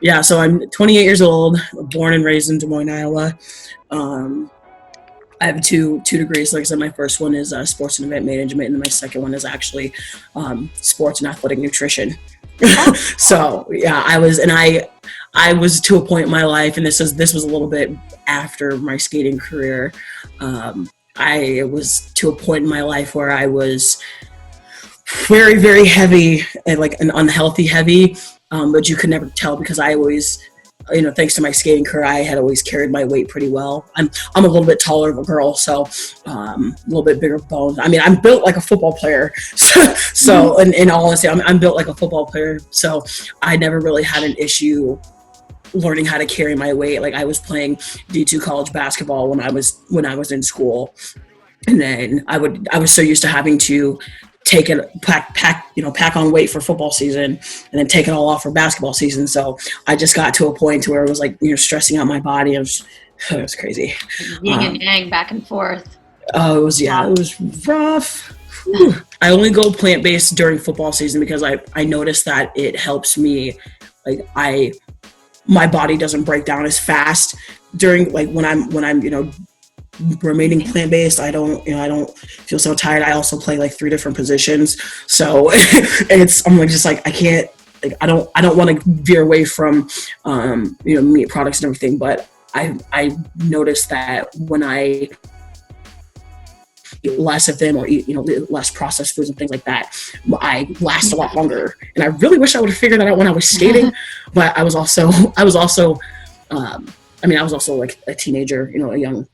Yeah, so I'm 28 years old, born and raised in Des Moines, Iowa. I have two degrees. Like I said, my first one is sports and event management, and then my second one is actually sports and athletic nutrition. So yeah, I was to a point in my life, and this was a little bit after my skating career. I was to a point in my life where I was very, very heavy and like an unhealthy heavy, but you could never tell because I always, thanks to my skating career, I had always carried my weight pretty well. I'm a little bit taller of a girl, so a little bit bigger bones. I mean, I'm built like a football player. So in all honesty, I'm built like a football player. So I never really had an issue learning how to carry my weight. Like I was playing D2 college basketball when I was in school, and then I was so used to having to take it, pack on weight for football season and then take it all off for basketball season. So I just got to a point to where it was like, stressing out my body. It was crazy. Yin and yang, back and forth. Oh, it was rough. Whew. I only go plant-based during football season because I noticed that it helps me. Like my body doesn't break down as fast during like when I'm remaining plant-based. I don't feel so tired. I also play like 3 different positions, so I'm like just like I can't, like I don't want to veer away from meat products and everything, but I noticed that when I eat less of them or eat less processed foods and things like that, I last a lot longer. And I really wish I would have figured that out when I was skating, but I was also like a teenager,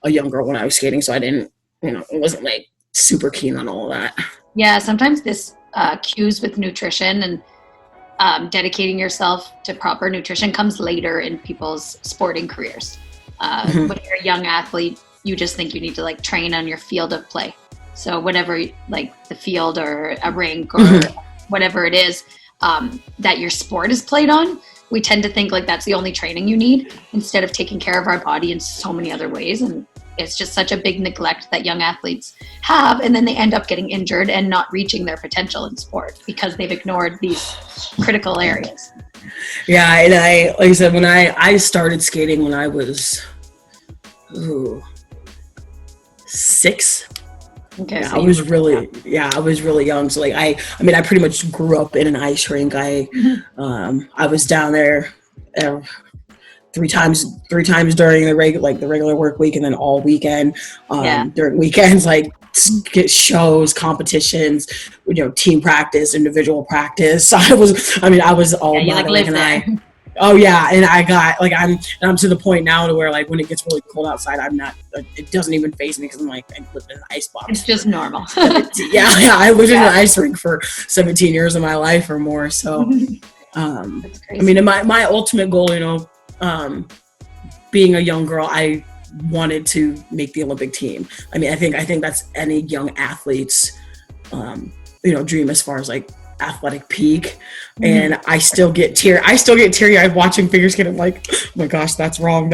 a young girl when I was skating, so I didn't, it wasn't like super keen on all of that. Yeah, sometimes this cues with nutrition and dedicating yourself to proper nutrition comes later in people's sporting careers. When you're a young athlete, you just think you need to like train on your field of play. So whatever, like the field or a rink or whatever it is that your sport is played on, we tend to think like that's the only training you need instead of taking care of our body in so many other ways. And it's just such a big neglect that young athletes have. And then they end up getting injured and not reaching their potential in sport because they've ignored these critical areas. Yeah. And like I said, when I started skating when I was 6. Okay, yeah, so I was really young. So like I pretty much grew up in an ice rink. I was down there 3 times during the regular work week, and then all weekend during weekends, like get shows, competitions, team practice, individual practice. I was all about it. And oh yeah, and I got like I'm to the point now to where like when it gets really cold outside, it doesn't even faze me because I'm like I live in an ice box. It's just normal. yeah, I lived in an ice rink for 17 years of my life or more. So, That's crazy. I mean, my ultimate goal, being a young girl, I wanted to make the Olympic team. I mean, I think that's any young athlete's dream as far as like athletic peak. And I still get teary-eyed watching figure skating. I'm like, oh my gosh, that's wrong,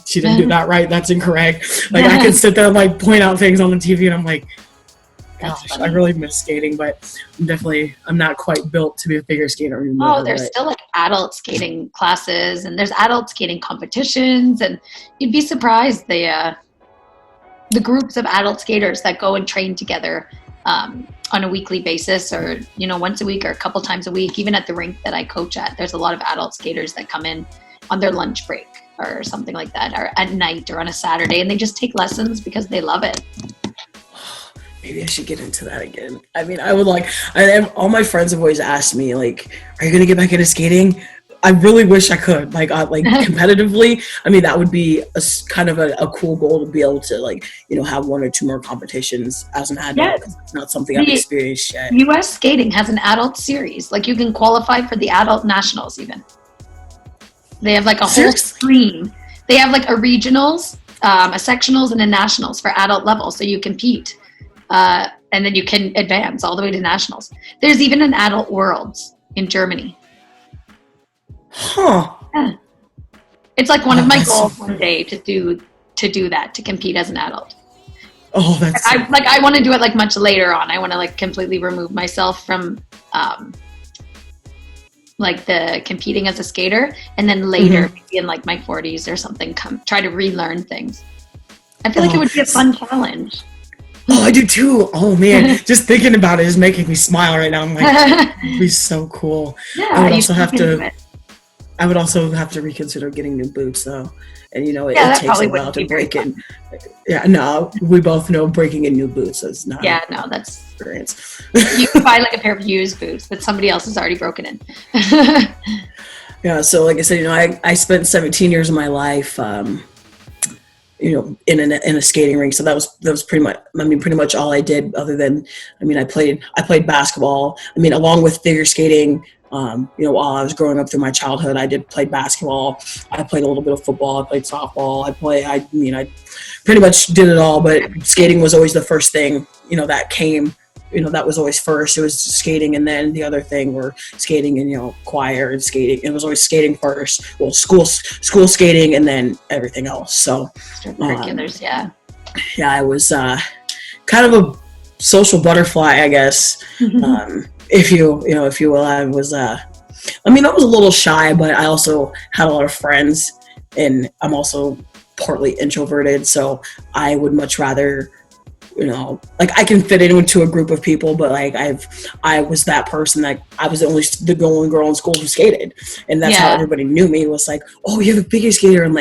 she didn't do that right, that's incorrect. Like I can sit there and like point out things on the TV and I'm like, gosh, I really miss skating, but I'm not quite built to be a figure skater anymore. Oh, there's still like adult skating classes and there's adult skating competitions, and you'd be surprised the groups of adult skaters that go and train together on a weekly basis, or once a week or a couple times a week. Even at the rink that I coach at, there's a lot of adult skaters that come in on their lunch break or something like that, or at night or on a Saturday, and they just take lessons because they love it. Maybe I should get into that again. I mean, I would all my friends have always asked me, like, are you going to get back into skating? I really wish I could, competitively. I mean, that would be kind of a cool goal to be able to, have 1 or 2 more competitions as an adult. Yeah. It's not something I've experienced yet. U.S. skating has an adult series. Like, you can qualify for the adult nationals even. They have, like, a whole screen. They have, like, a regionals, a sectionals, and a nationals for adult level, so you compete. And then you can advance all the way to nationals. There's even an adult worlds in Germany. Huh. Yeah. It's like one of my goals one day to do that, to compete as an adult. Oh, that's I want to do it like much later on. I want to like completely remove myself from like the competing as a skater, and then later, maybe in like my 40s or something, try to relearn things. I feel like it would be a fun challenge. Oh, I do too. Oh man, just thinking about it is making me smile right now. I'm like, it'd be so cool. Yeah, I would also have to reconsider getting new boots though. And it takes a while to break in. Yeah, no, we both know breaking in new boots is not. Yeah, no, that's experience. You can buy like a pair of used boots that somebody else has already broken in. Yeah, so like I said, I spent 17 years of my life, in a skating rink. So that was pretty much all I did. Other than, I played basketball. Along with figure skating. While I was growing up through my childhood, I did play basketball. I played a little bit of football. I played softball. I pretty much did it all. But skating was always the first thing, that came. That was always first. It was skating, and then the other thing were skating and choir and skating. It was always skating first. Well, school skating, and then everything else. So, extracurriculars, yeah. Yeah, I was kind of a social butterfly, I guess. If you will. I was I was a little shy, but I also had a lot of friends, and I'm also partly introverted, so I would much rather, I can fit into a group of people, but I was that person that I was the only girl in school who skated, and that's how everybody knew me. It was like, oh, you're the figure skater, and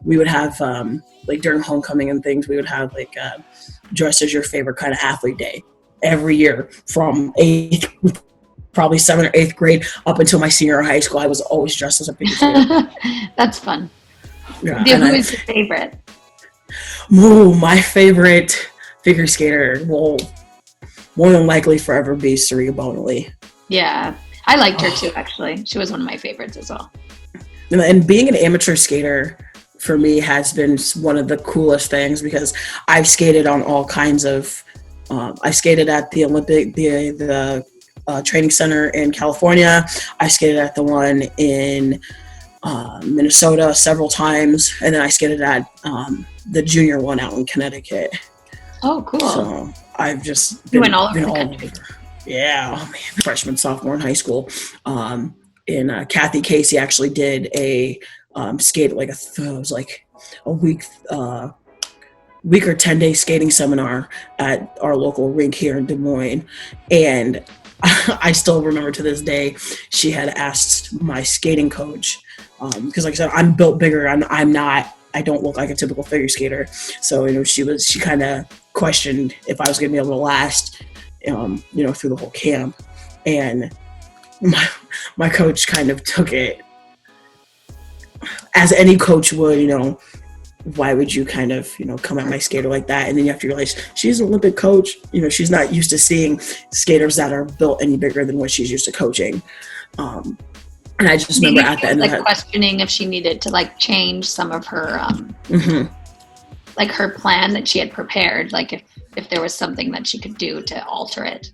we would have during homecoming and things, we would have dress as your favorite kind of athlete day every year from probably 7th or 8th grade up until my senior high school. I was always dressed as a figure skater. That's fun. Yeah, who is your favorite? My favorite figure skater will more than likely forever be Sarika Bonelli. Yeah, I liked her too, actually. She was one of my favorites as well. And being an amateur skater for me has been one of the coolest things, because I've skated on all kinds of I skated at the Olympic, the training center in California. I skated at the one in Minnesota several times, and then I skated at the junior one out in Connecticut. Oh, cool! So I've just been all over the country. Yeah, freshman, sophomore in high school. And Kathy Casey actually did a skate it was like a week or 10-day skating seminar at our local rink here in Des Moines. And I still remember to this day, she had asked my skating coach, because like I said, I'm built bigger. I don't look like a typical figure skater. So, she kind of questioned if I was going to be able to last, through the whole camp. And my coach kind of took it as any coach would, why would you kind of, come at my skater like that? And then you have to realize she's an Olympic coach. She's not used to seeing skaters that are built any bigger than what she's used to coaching. And I just remember at the end of that, questioning if she needed to change some of her, her plan that she had prepared, if there was something that she could do to alter it.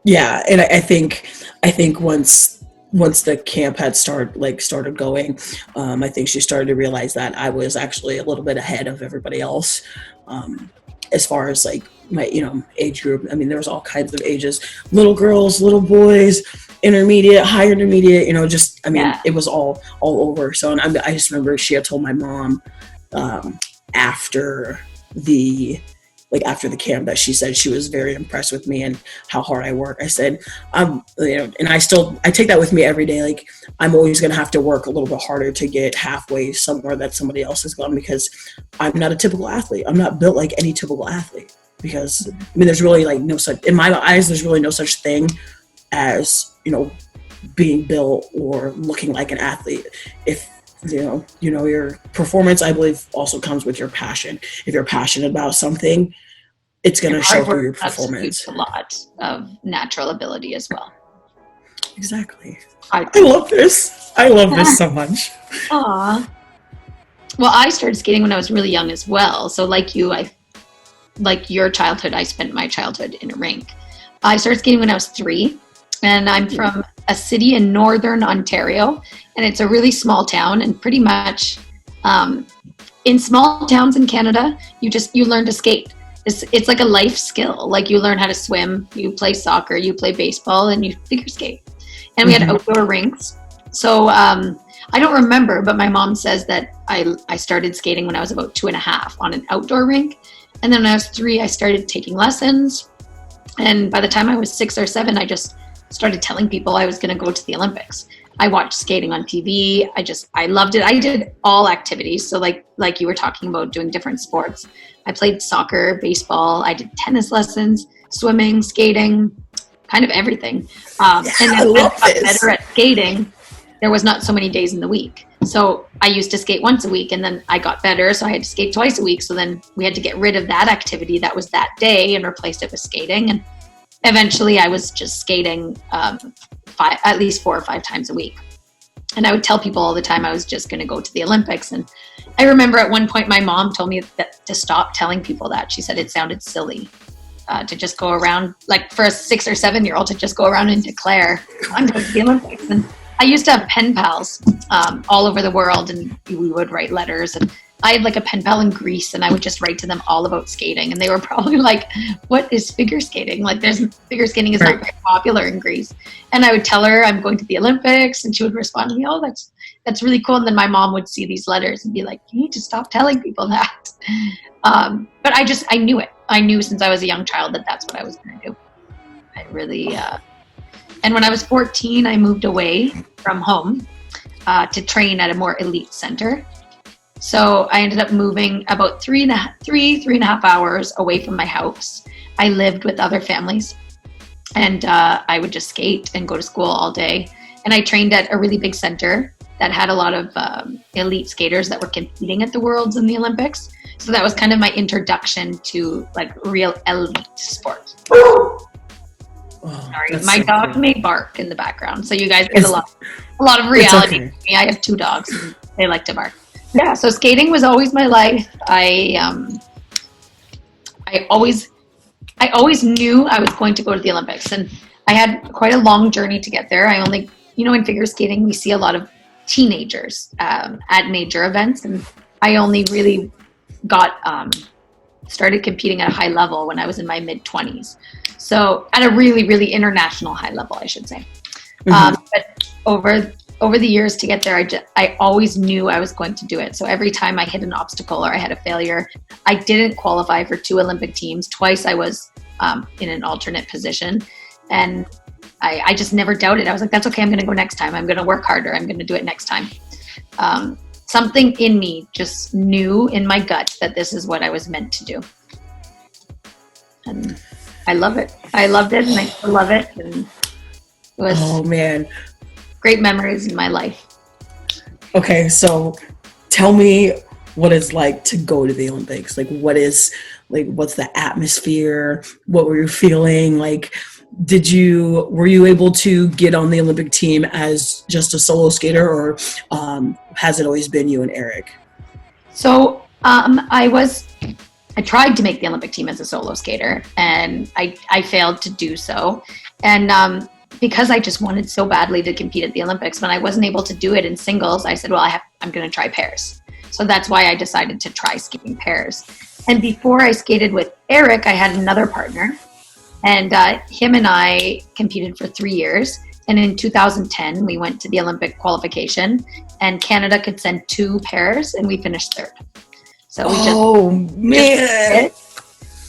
Yeah. And I think once the camp had started going, I think she started to realize that I was actually a little bit ahead of everybody else, as far as my age group. There was all kinds of ages: little girls, little boys, intermediate, high intermediate. It was all over. So, and I just remember she had told my mom after the camp that she said she was very impressed with me and how hard I work. I said, and I take that with me every day. I'm always going to have to work a little bit harder to get halfway somewhere that somebody else has gone, because I'm not a typical athlete. I'm not built like any typical athlete, because there's really no such, in my eyes, there's really no such thing as, being built or looking like an athlete. If your performance, I believe, also comes with your passion. If you're passionate about something, it's going to show through your performance. A lot of natural ability as well. Exactly. I love this. I love this so much. Aw. Well, I started skating when I was really young as well. So like your childhood, I spent my childhood in a rink. I started skating when I was 3, and I'm from a city in northern Ontario, and it's a really small town, and pretty much in small towns in Canada, you learn to skate. It's like a life skill. You learn how to swim, you play soccer, you play baseball, and you figure skate. And we had outdoor rinks So I don't remember, but my mom says that I started skating when I was about 2.5 on an outdoor rink. And then when I was 3, I started taking lessons. And by the time I was 6 or 7, I just started telling people I was going to go to the Olympics. I watched skating on TV. I loved it. I did all activities. So like you were talking about doing different sports. I played soccer, baseball. I did tennis lessons, swimming, skating, kind of everything. And then I got better at skating. There was not so many days in the week. So I used to skate once a week, and then I got better. So I had to skate twice a week. So then we had to get rid of that activity that was that day and replace it with skating. And eventually I was just skating at least 4 or 5 times a week. And I would tell people all the time I was just going to go to the Olympics. And I remember at one point my mom told me to stop telling people that. She said it sounded silly to just go around, like for a 6 or 7-year-old to just go around and declare, I'm going to the Olympics. And I used to have pen pals all over the world, and we would write letters. And I had like a pen pal in Greece, and I would just write to them all about skating. And they were probably like, what is figure skating? Like figure skating is not very popular in Greece. And I would tell her I'm going to the Olympics, and she would respond to me, oh, that's really cool. And then my mom would see these letters and be like, you need to stop telling people that. But I knew it. I knew since I was a young child that that's what I was going to do. I really, and when I was 14, I moved away from home to train at a more elite center. So I ended up moving about 3.5 hours away from my house. I lived with other families, and I would just skate and go to school all day. And I trained at a really big center that had a lot of elite skaters that were competing at the Worlds and the Olympics. So that was kind of my introduction to like real elite sport. Sorry, my dog may bark in the background, so you guys get a lot of reality. Okay. I have 2 dogs, and they like to bark. Yeah, so skating was always my life. I always knew I was going to go to the Olympics, and I had quite a long journey to get there. I only, in figure skating, we see a lot of teenagers at major events, and I only really got started competing at a high level when I was in my mid-20s. So at a really, really international high level, I should say. Mm-hmm. But over the years to get there, I always knew I was going to do it. So every time I hit an obstacle or I had a failure, I didn't qualify for 2 Olympic teams. Twice I was in an alternate position. And I just never doubted. I was like, that's okay. I'm going to go next time. I'm going to work harder. I'm going to do it next time. Something in me just knew in my gut that this is what I was meant to do. And I love it. I loved it, and I still love it. And it was great memories in my life. Okay, so tell me what it's like to go to the Olympics. What's the atmosphere? What were you feeling? Were you able to get on the Olympic team as just a solo skater, or has it always been you and Eric? So I tried to make the Olympic team as a solo skater, and I failed to do so. And because I just wanted so badly to compete at the Olympics, when I wasn't able to do it in singles, I said, well, I'm going to try pairs. So that's why I decided to try skating pairs. And before I skated with Eric, I had another partner. And him and I competed for 3 years. And in 2010, we went to the Olympic qualification, and Canada could send 2 pairs, and we finished 3rd. So we just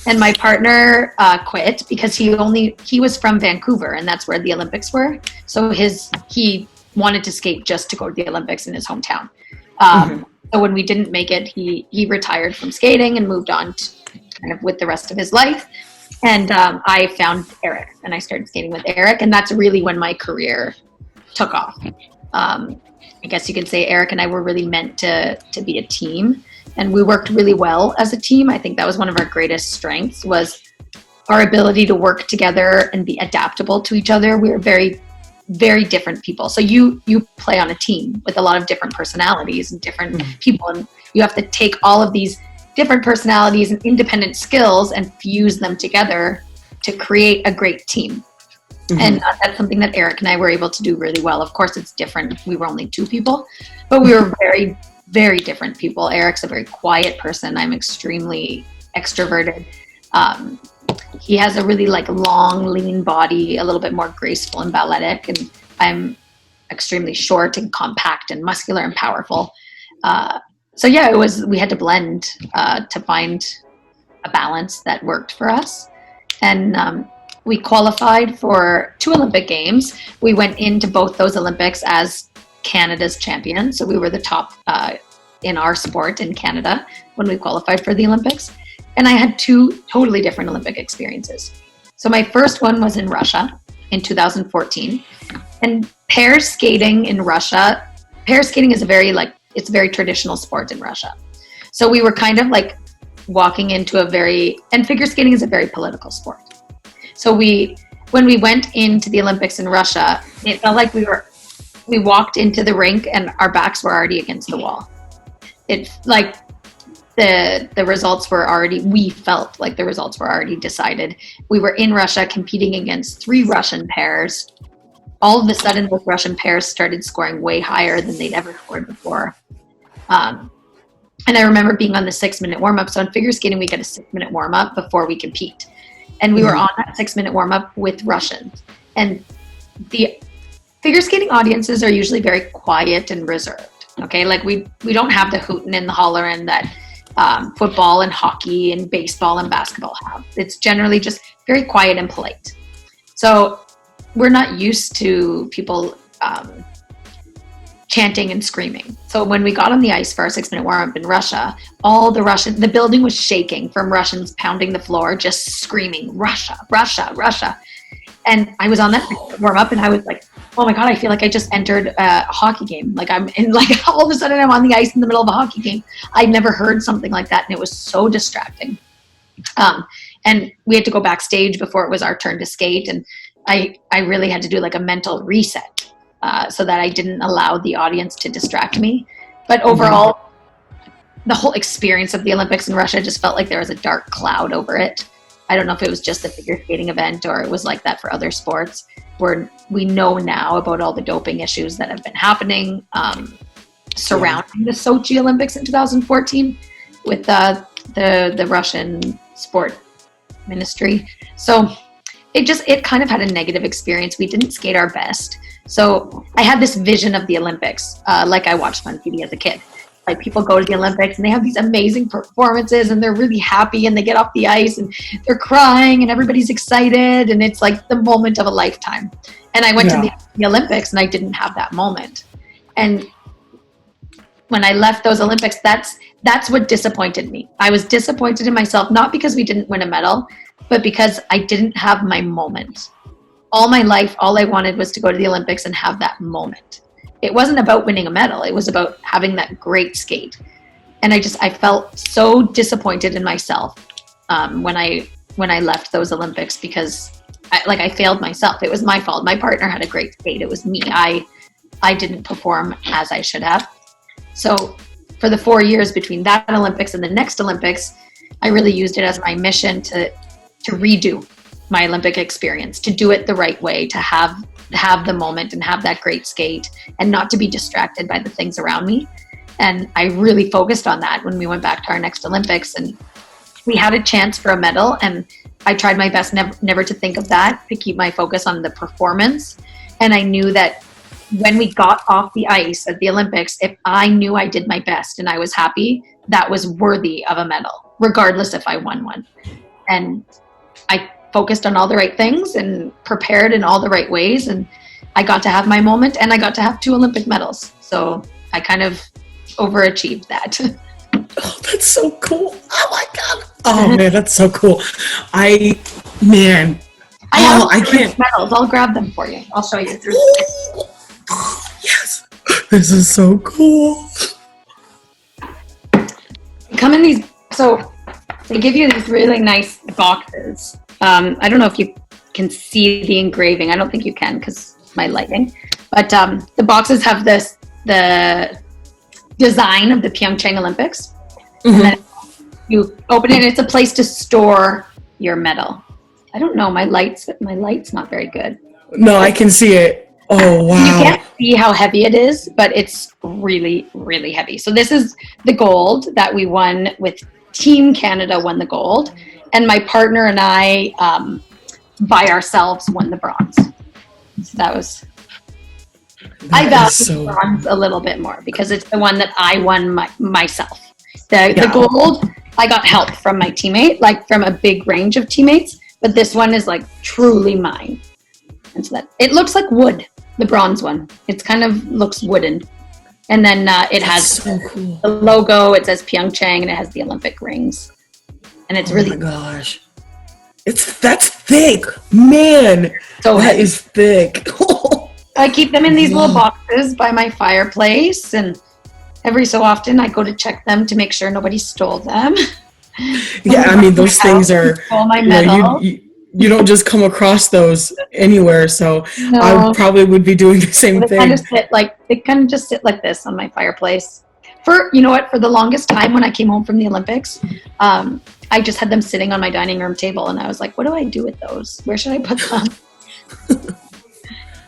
and my partner quit because he was from Vancouver, and that's where the Olympics were. So he wanted to skate just to go to the Olympics in his hometown. So when we didn't make it, he retired from skating and moved on to kind of with the rest of his life. And I found Eric, and I started skating with Eric, and that's really when my career took off. I guess you could say Eric and I were really meant to be a team, and we worked really well as a team. I think that was one of our greatest strengths, was our ability to work together and be adaptable to each other. We were very, very different people. So you play on a team with a lot of different personalities and different people, and you have to take all of these different personalities and independent skills and fuse them together to create a great team. And that's something that Eric and I were able to do really well. Of course, it's different. We were only 2 people, but we were very, very different people. Eric's a very quiet person. I'm extremely extroverted. He has a really long, lean body, a little bit more graceful and balletic. And extremely short and compact and muscular and powerful. So yeah, we had to blend to find a balance that worked for us. And we qualified for 2 Olympic Games. We went into both those Olympics as Canada's champion. So we were the top in our sport in Canada when we qualified for the Olympics. And I had 2 totally different Olympic experiences. So my first one was in Russia in 2014. And pair skating in Russia, pair skating is it's a very traditional sport in Russia. So we were kind of like walking into and figure skating is a very political sport. So when we went into the Olympics in Russia, it felt like we walked into the rink and our backs were already against the wall. It like the results were already, we felt like the results were already decided. We were in Russia competing against 3 Russian pairs. All of a sudden, those Russian pairs started scoring way higher than they'd ever scored before. And I remember being on the 6-minute warm-up. So in figure skating, we get a 6-minute warm-up before we compete. And we were on that 6-minute warm-up with Russians. And the figure skating audiences are usually very quiet and reserved. Okay, like we don't have the hootin' and the hollerin' that football and hockey and baseball and basketball have. It's generally just very quiet and polite. So we're not used to people chanting and screaming. So when we got on the ice for our 6-minute warm-up in Russia, the building was shaking from Russians pounding the floor, just screaming, Russia, Russia, Russia. And I was on that warm-up and I was like, oh my God, I feel like I just entered a hockey game. Like I'm in, like all of a sudden I'm on the ice in the middle of a hockey game. I'd never heard something like that. And it was so distracting. And we had to go backstage before it was our turn to skate. And I really had to do like a mental reset so that I didn't allow the audience to distract me. But overall, the whole experience of the Olympics in Russia just felt like there was a dark cloud over it. I don't know if it was just a figure skating event or it was like that for other sports, where we know now about all the doping issues that have been happening surrounding the Sochi Olympics in 2014 with the Russian sport ministry. So it kind of had a negative experience. We didn't skate our best. So I had this vision of the Olympics, like I watched on TV as a kid. Like people go to the Olympics and they have these amazing performances and they're really happy and they get off the ice and they're crying and everybody's excited and it's like the moment of a lifetime. And I went to the Olympics and I didn't have that moment. And when I left those Olympics, that's what disappointed me. I was disappointed in myself, not because we didn't win a medal, but because I didn't have my moment. All my life, all I wanted was to go to the Olympics and have that moment. It wasn't about winning a medal. It was about having that great skate. And I felt so disappointed in myself when I left those Olympics because I failed myself. It was my fault. My partner had a great skate. It was me. I didn't perform as I should have. So for the 4 years between that Olympics and the next Olympics, I really used it as my mission to redo my Olympic experience, to do it the right way, to have the moment and have that great skate and not to be distracted by the things around me. And I really focused on that when we went back to our next Olympics and we had a chance for a medal. And I tried my best never to think of that, to keep my focus on the performance. And I knew that when we got off the ice at the Olympics, if I knew I did my best and I was happy, that was worthy of a medal, regardless if I won one. And I focused on all the right things and prepared in all the right ways. And I got to have my moment and I got to have 2 Olympic medals. So I kind of overachieved that. Oh, that's so cool. Oh my God. Oh man, that's so cool. I can't. Medals. I'll grab them for you. I'll show you through. Yes. This is so cool. Come in these, so they give you these really nice boxes. I don't know if you can see the engraving. I don't think you can because my lighting. But the boxes have the design of the Pyeongchang Olympics. Mm-hmm. And then you open it, it's a place to store your medal. I don't know, my light's not very good. No, I can see it. Oh, wow. You can't see how heavy it is, but it's really, really heavy. So this is the gold that we won with Team Canada won the gold. And my partner and I, by ourselves, won the bronze. So that was I value bronze a little bit more because it's the one that I won myself. The gold, I got help from my teammate, like from a big range of teammates, but this one is like truly mine. And so that it looks like wood, the bronze one. It's kind of looks wooden. And then it has the logo, it says Pyeongchang, and it has the Olympic rings. And it's really... Oh my gosh. That's thick, man. So that is thick. I keep them in these little boxes by my fireplace, and every so often I go to check them to make sure nobody stole them. Yeah, I mean, those things are... Stole my medal. You don't just come across those anywhere, so no. I probably would be doing the same thing. They kind of just sit like this on my fireplace. For the longest time when I came home from the Olympics, I just had them sitting on my dining room table, and I was like, what do I do with those? Where should I put them?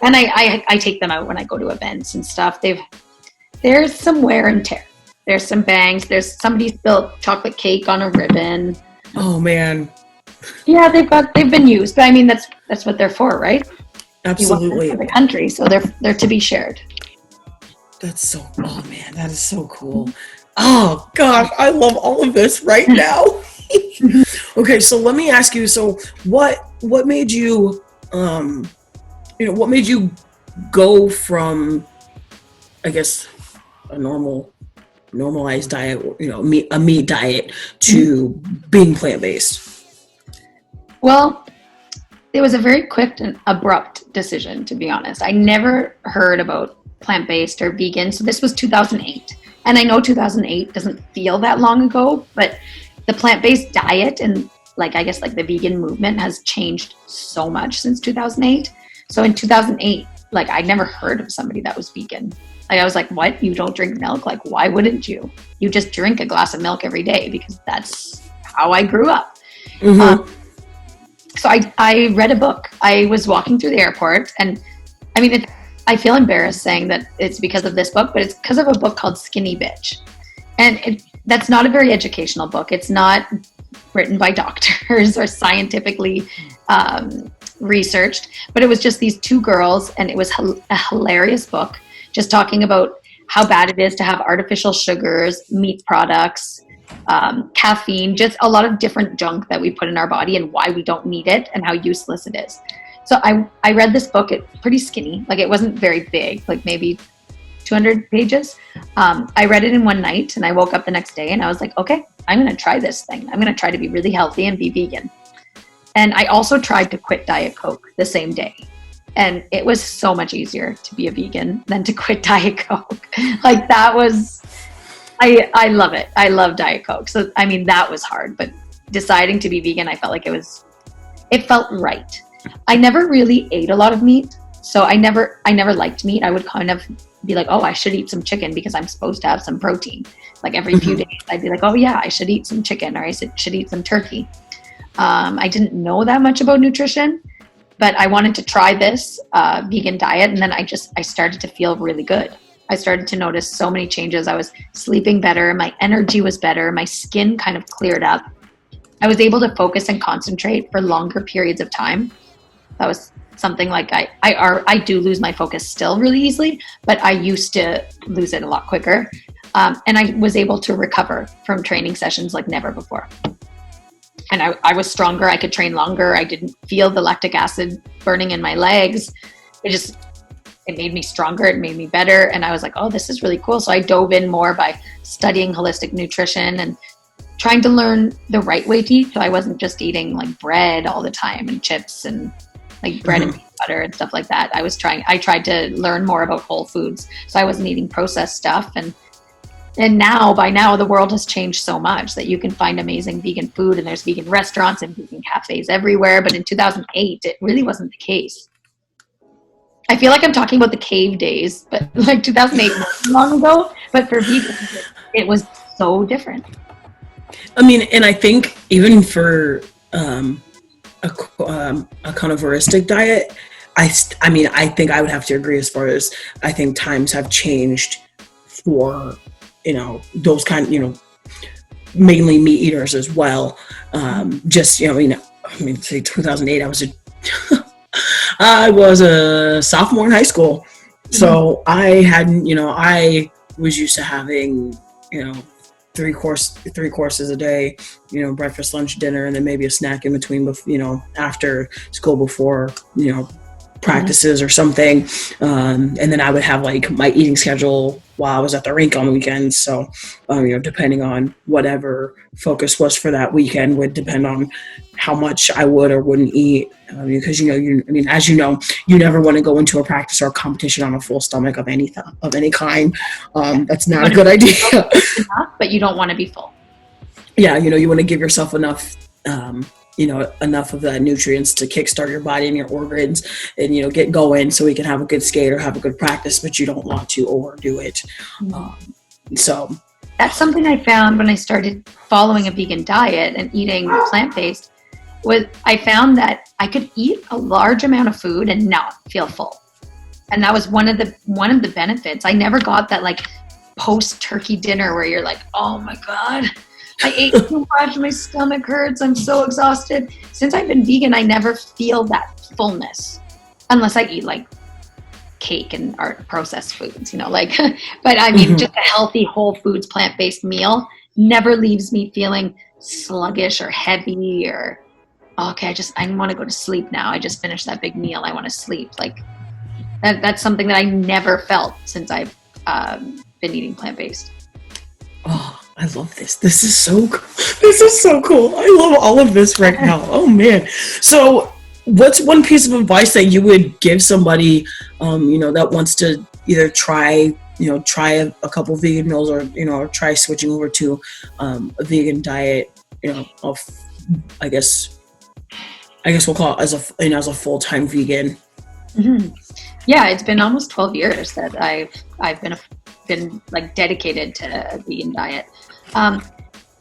And I take them out when I go to events and stuff. There's some wear and tear. There's some bangs. There's somebody spilled chocolate cake on a ribbon. Oh man. Yeah, they've been used, but I mean that's what they're for, right? Absolutely. For the country, so they're to be shared. Oh man, that is so cool. Oh gosh, I love all of this right now. Okay, so let me ask you. So what made you what made you go from, I guess, a normalized diet, a meat diet, to being plant-based? Well, it was a very quick and abrupt decision, to be honest. I never heard about plant-based or vegan. So this was 2008. And I know 2008 doesn't feel that long ago, but the plant-based diet and the vegan movement has changed so much since 2008. So in 2008, I'd never heard of somebody that was vegan. I was like, what? You don't drink milk? Why wouldn't you? You just drink a glass of milk every day, because that's how I grew up. Mm-hmm. So I read a book. I was walking through the airport, and I mean, I feel embarrassed saying that it's because of this book, but it's because of a book called Skinny Bitch. And that's not a very educational book. It's not written by doctors or scientifically researched, but it was just these two girls, and it was a hilarious book, just talking about how bad it is to have artificial sugars, meat products, caffeine, just a lot of different junk that we put in our body and why we don't need it and how useless it is. So I read this book. It's pretty skinny. It wasn't very big, maybe 200 pages. I read it in one night, and I woke up the next day and I was like, okay, I'm going to try this thing. I'm going to try to be really healthy and be vegan. And I also tried to quit Diet Coke the same day. And it was so much easier to be a vegan than to quit Diet Coke. That was... I love it. I love Diet Coke. So, I mean, that was hard, but deciding to be vegan, I felt like it felt right. I never really ate a lot of meat. So I never liked meat. I would kind of be like, oh, I should eat some chicken because I'm supposed to have some protein. Every few days I'd be like, oh yeah, I should eat some chicken, or I should eat some turkey. I didn't know that much about nutrition, but I wanted to try this vegan diet. And then I started to feel really good. I started to notice so many changes. I was sleeping better. My energy was better. My skin kind of cleared up. I was able to focus and concentrate for longer periods of time. That was something I do lose my focus still really easily, but I used to lose it a lot quicker. And I was able to recover from training sessions like never before. And I was stronger. I could train longer. I didn't feel the lactic acid burning in my legs. It made me stronger. It made me better. And I was like, oh, this is really cool. So I dove in more by studying holistic nutrition and trying to learn the right way to eat. So I wasn't just eating bread all the time and chips and bread and peanut butter and stuff like that. I tried to learn more about whole foods. So I wasn't eating processed stuff. And by now the world has changed so much that you can find amazing vegan food, and there's vegan restaurants and vegan cafes everywhere. But in 2008, it really wasn't the case. I feel like I'm talking about the cave days, but 2008 wasn't long ago. But for vegans, it was so different. I mean, and I think even for a carnivoristic diet, I think I would have to agree as far as I think times have changed for, those mainly meat eaters as well. Say 2008, I was a sophomore in high school. So I was used to having, three courses a day, breakfast, lunch, dinner, and then maybe a snack in between, after school, before, practices or something. And then I would have like my eating schedule while I was at the rink on the weekends. So, depending on whatever focus was for that weekend would depend on how much I would or wouldn't eat. Because, as you know, you never want to go into a practice or a competition on a full stomach of any kind. That's not a good idea. But you don't want to be full. Yeah. You want to give yourself enough, enough of the nutrients to kickstart your body and your organs and, get going so we can have a good skate or have a good practice, but you don't want to overdo it. So that's something I found when I started following a vegan diet and eating plant-based. I found that I could eat a large amount of food and not feel full. And that was one of the benefits. I never got that like post-turkey dinner where you're like, oh my God, I ate too much, my stomach hurts, I'm so exhausted. Since I've been vegan, I never feel that fullness unless I eat like cake and processed foods, but I mean, just a healthy whole foods, plant-based meal never leaves me feeling sluggish or heavy or, okay, I want to go to sleep now. I just finished that big meal. I want to sleep. Like that's something that I never felt since I've been eating plant-based. Oh, I love this. This is so cool. I love all of this right now. Oh man. So what's one piece of advice that you would give somebody, that wants to either try a couple vegan meals or try switching over to a vegan diet, I guess we'll call it as a full-time vegan. Mm-hmm. Yeah, it's been almost 12 years that I've been like dedicated to a vegan diet.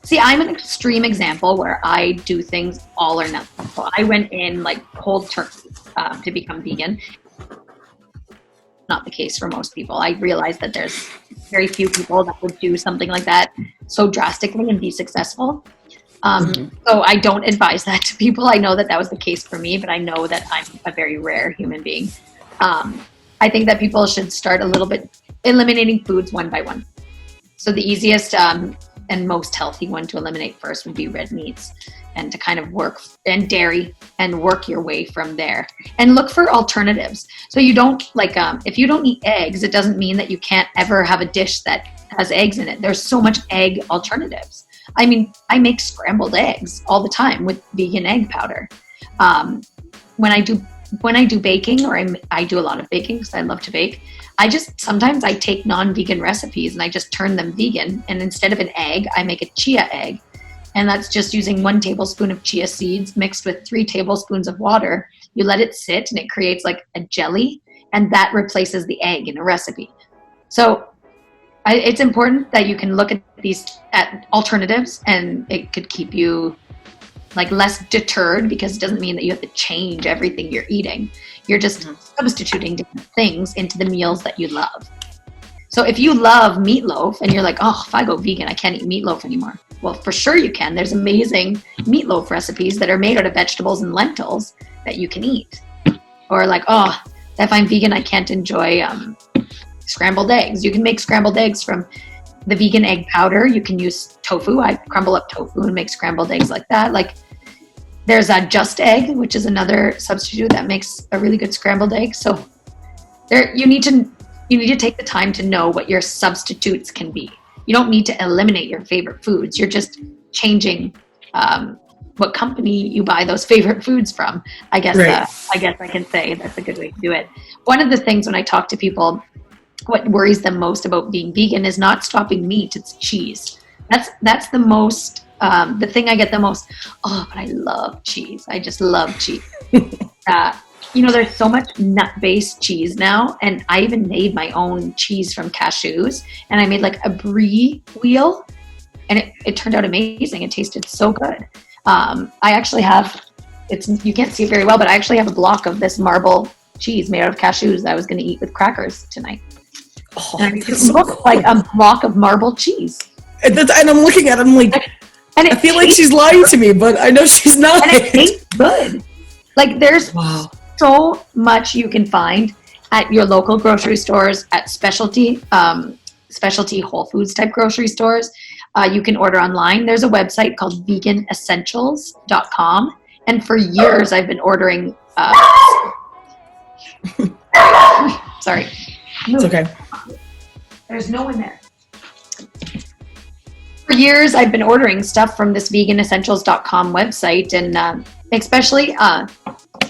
See, I'm an extreme example where I do things all or nothing. So I went in like cold turkey to become vegan. Not the case for most people. I realize that there's very few people that would do something like that so drastically and be successful. So I don't advise that to people. I know that was the case for me, but I know that I'm a very rare human being. I think that people should start a little bit eliminating foods one by one. So the easiest and most healthy one to eliminate first would be red meats, and to kind of work, and dairy, and work your way from there, and look for alternatives. So you don't if you don't eat eggs, it doesn't mean that you can't ever have a dish that has eggs in it. There's so much egg alternatives. I mean, I make scrambled eggs all the time with vegan egg powder. When I do baking, or I do a lot of baking because I love to bake, sometimes I take non-vegan recipes and I just turn them vegan. And instead of an egg, I make a chia egg. And that's just using 1 tablespoon of chia seeds mixed with 3 tablespoons of water. You let it sit and it creates like a jelly, and that replaces the egg in a recipe. So it's important that you can look at alternatives, and it could keep you like less deterred, because it doesn't mean that you have to change everything you're eating. You're just substituting different things into the meals that you love. So if you love meatloaf and you're like, oh, if I go vegan, I can't eat meatloaf anymore. Well, for sure you can. There's amazing meatloaf recipes that are made out of vegetables and lentils that you can eat. Or like, oh, if I'm vegan, I can't enjoy scrambled eggs. You can make scrambled eggs from the vegan egg powder. You can use tofu. I crumble up tofu and make scrambled eggs like that. Like there's a Just Egg, which is another substitute that makes a really good scrambled egg. So you need to take the time to know what your substitutes can be. You don't need to eliminate your favorite foods. You're just changing what company you buy those favorite foods from. I guess I can say that's a good way to do it. One of the things when I talk to people, what worries them most about being vegan is not stopping meat, it's cheese. That's the most, the thing I get the most, oh, but I love cheese. I just love cheese. There's so much nut-based cheese now, and I even made my own cheese from cashews, and I made like a brie wheel, and it turned out amazing. It tasted so good. I actually have, you can't see it very well, but I actually have a block of this marble cheese made out of cashews that I was going to eat with crackers tonight. Oh, and it looks like a block of marble cheese. And I'm looking at it, I'm like, I feel like she's lying to me, but I know she's not. And it tastes good. Like there's so much you can find. at your local grocery stores, at specialty Whole Foods type grocery stores. You can order online. There's a website called veganessentials.com. And for years, I've been ordering. Sorry. It's okay. There's no one there. For years, I've been ordering stuff from this veganessentials.com website. And especially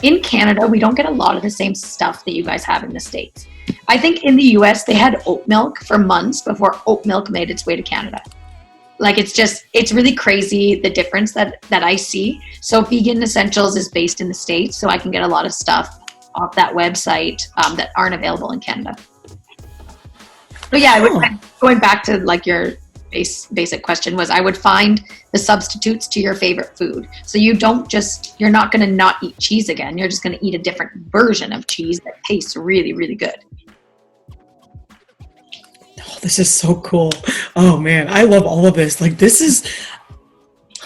in Canada, we don't get a lot of the same stuff that you guys have in the States. I think in the US, they had oat milk for months before oat milk made its way to Canada. Like, it's really crazy the difference that I see. So Vegan Essentials is based in the States, so I can get a lot of stuff off that website that aren't available in Canada. But yeah, going back to like your basic question was, I would find the substitutes to your favorite food. So you're not going to not eat cheese again. You're just going to eat a different version of cheese that tastes really, really good. Oh, this is so cool. Oh man, I love all of this. Like, this is,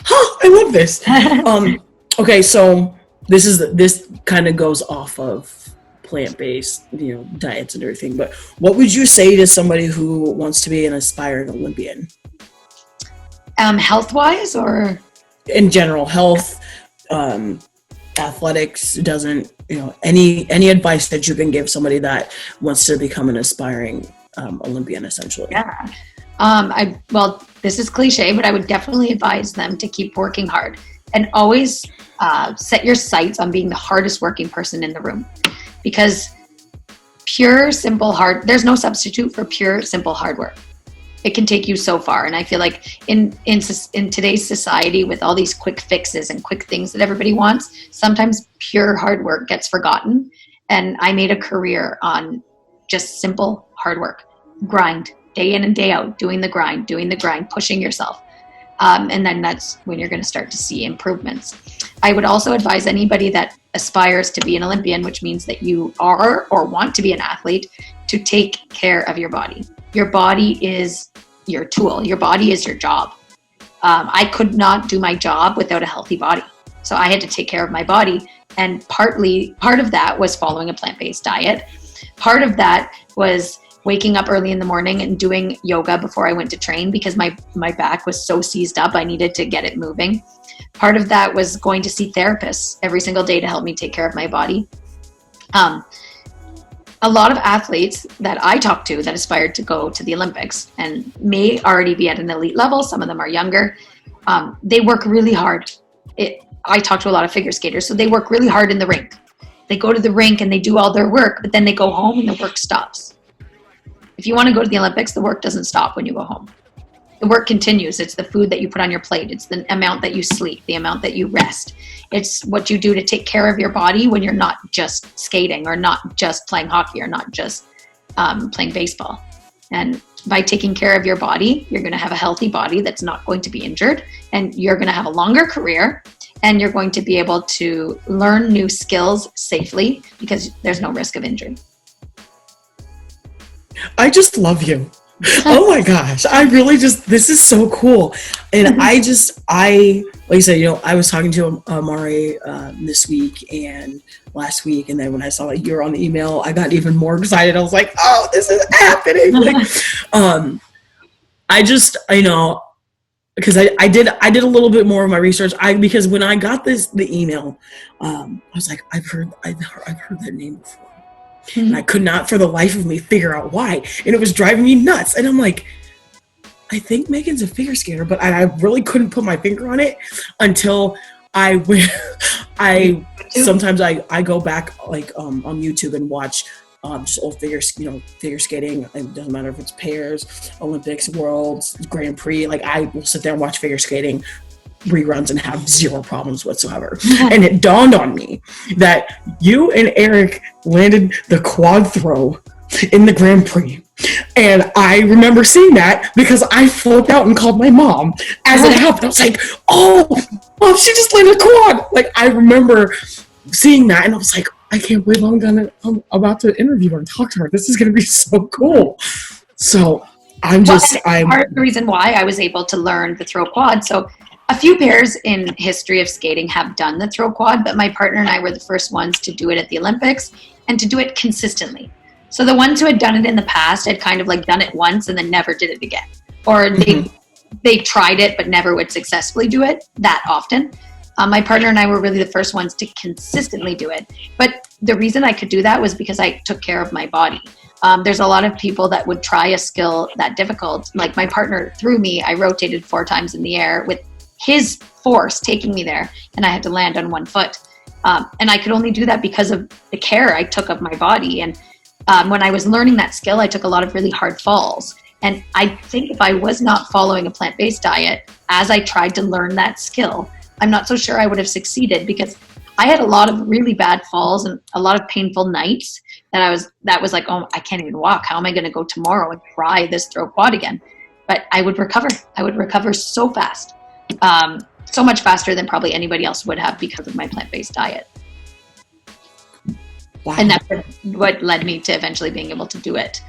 I love this. Okay, so this kind of goes off of plant-based, diets and everything. But what would you say to somebody who wants to be an aspiring Olympian? Health-wise, or in general, health, athletics, doesn't, any advice that you can give somebody that wants to become an aspiring Olympian, essentially. Yeah. Well, this is cliche, but I would definitely advise them to keep working hard and always set your sights on being the hardest working person in the room, because there's no substitute for pure, simple hard work. It can take you so far. And I feel like in today's society, with all these quick fixes and quick things that everybody wants, sometimes pure hard work gets forgotten. And I made a career on just simple hard work, grind, day in and day out, doing the grind, pushing yourself. And then that's when you're going to start to see improvements. I would also advise anybody that aspires to be an Olympian, which means that you are or want to be an athlete, to take care of your body. Your body is your tool. Your body is your job. I could not do my job without a healthy body. So I had to take care of my body. And part of that was following a plant-based diet. Part of that was waking up early in the morning and doing yoga before I went to train, because my back was so seized up, I needed to get it moving. Part of that was going to see therapists every single day to help me take care of my body. A lot of athletes that I talk to that aspired to go to the Olympics and may already be at an elite level, some of them are younger, they work really hard. I talk to a lot of figure skaters, so they work really hard in the rink. They go to the rink and they do all their work, but then they go home and the work stops. If you want to go to the Olympics, the work doesn't stop when you go home. The work continues. It's the food that you put on your plate. It's the amount that you sleep, the amount that you rest. It's what you do to take care of your body when you're not just skating or not just playing hockey or not just playing baseball. And by taking care of your body, you're going to have a healthy body that's not going to be injured, and you're going to have a longer career, and you're going to be able to learn new skills safely because there's no risk of injury. I just love you. Oh my gosh. This is so cool. And like I said, I was talking to Amari this week and last week. And then when I saw that you were on the email, I got even more excited. I was like, oh, this is happening. Because I did a little bit more of my research. Because when I got the email, I was like, I've heard that name before. And I could not for the life of me figure out why. And it was driving me nuts. And I'm like, I think Meagan's a figure skater, but I really couldn't put my finger on it until sometimes I go back on YouTube and watch just old figure skating. It doesn't matter if it's pairs, Olympics, Worlds, Grand Prix. I will sit there and watch figure skating reruns and have zero problems whatsoever. And it dawned on me that you and Eric landed the quad throw in the Grand Prix. And I remember seeing that because I flipped out and called my mom as it happened. I was like, oh, Mom, she just landed a quad. I remember seeing that and I was like, I can't believe I'm about to interview her and talk to her. This is going to be so cool. So part of the reason why I was able to learn the throw quad. So a few pairs in history of skating have done the throw quad, but my partner and I were the first ones to do it at the Olympics and to do it consistently. So the ones who had done it in the past had kind of like done it once and then never did it again. Or they tried it but never would successfully do it that often. My partner and I were really the first ones to consistently do it. But the reason I could do that was because I took care of my body. There's a lot of people that would try a skill that difficult. Like my partner threw me, I rotated 4 times in the air with his force taking me there, and I had to land on 1 foot. And I could only do that because of the care I took of my body. And when I was learning that skill, I took a lot of really hard falls. And I think if I was not following a plant-based diet as I tried to learn that skill, I'm not so sure I would have succeeded, because I had a lot of really bad falls and a lot of painful nights that was like, oh, I can't even walk. How am I going to go tomorrow and try this throw quad again? But I would recover. I would recover so fast, so much faster than probably anybody else would have because of my plant-based diet. Wow. And that's what led me to eventually being able to do it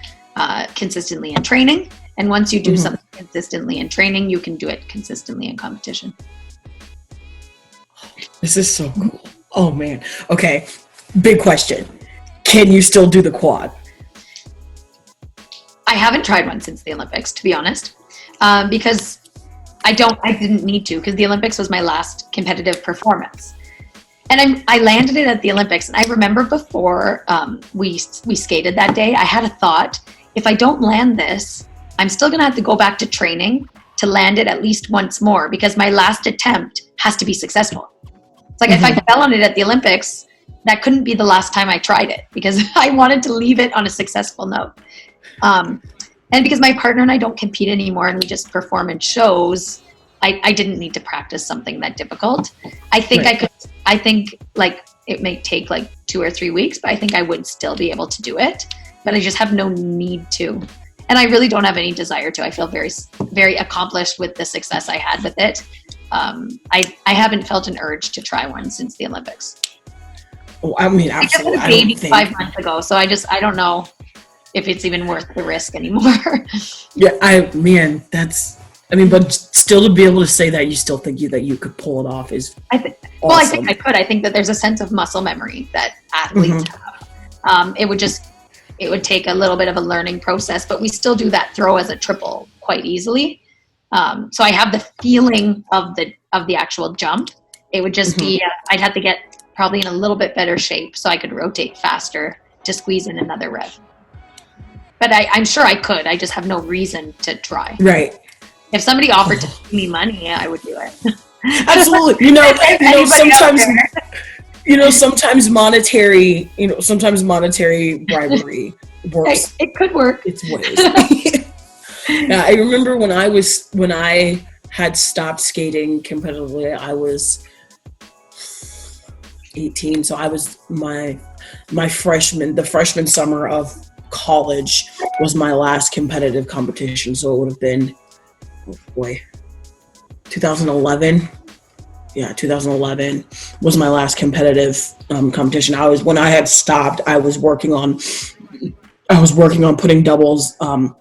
consistently in training. And once you do something consistently in training, you can do it consistently in competition. This is so cool. Oh man. Okay. Big question. Can you still do the quad? I haven't tried one since the Olympics, to be honest, because I didn't need to, because the Olympics was my last competitive performance. And I landed it at the Olympics. And I remember before we skated that day, I had a thought, if I don't land this, I'm still going to have to go back to training to land it at least once more, because my last attempt has to be successful. It's like if I fell on it at the Olympics, that couldn't be the last time I tried it, because I wanted to leave it on a successful note. And because my partner and I don't compete anymore and we just perform in shows, I didn't need to practice something that difficult. I think I think like it may take like 2 or 3 weeks, but I think I would still be able to do it, but I just have no need to. And I really don't have any desire to. I feel very, very accomplished with the success I had with it. I haven't felt an urge to try one since the Olympics. Oh, I mean, absolutely. I maybe 5 months ago, so I don't know if it's even worth the risk anymore. Yeah, but still to be able to say that you still think that you could pull it off is awesome. Well, I think I could. I think that there's a sense of muscle memory that athletes have. It would take a little bit of a learning process, but we still do that throw as a triple quite easily. So I have the feeling of the actual jump. It would just be, I'd have to get probably in a little bit better shape so I could rotate faster to squeeze in another rev. But I'm sure I could. I just have no reason to try. Right. If somebody offered to pay me money, I would do it. Absolutely. Sometimes monetary bribery works. It could work. It's ways. Now, I remember when I had stopped skating competitively, I was 18. So I was my freshman summer of college was my last competitive competition. So it would have been, 2011. Yeah, 2011 was my last competitive competition. When I had stopped, I was working on putting doubles and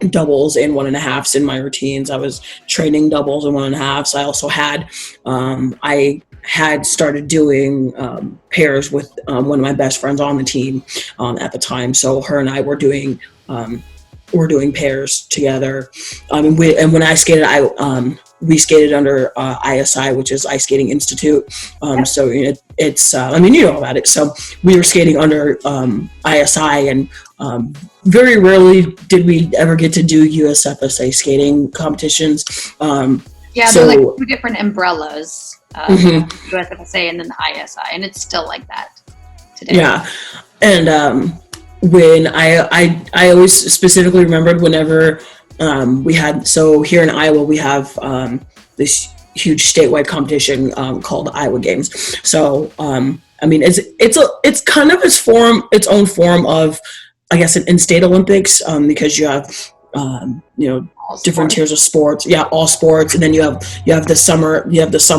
1.5s in my routines. I was training doubles and 1.5s. I also had I had started doing pairs with one of my best friends on the team at the time. So her and I were doing pairs together. And when I skated, we skated under ISI, which is Ice Skating Institute. So it's you know about it. So we were skating under ISI, and very rarely did we ever get to do USFSA skating competitions. They're like 2 different umbrellas, USFSA and then the ISI, and it's still like that today. Yeah, and when I always specifically remembered whenever we had, so here in Iowa we have this huge statewide competition called the Iowa Games. So it's kind of its own form of, I guess, an in-state Olympics, because you have different tiers of sports. Yeah, all sports, and then you have the summer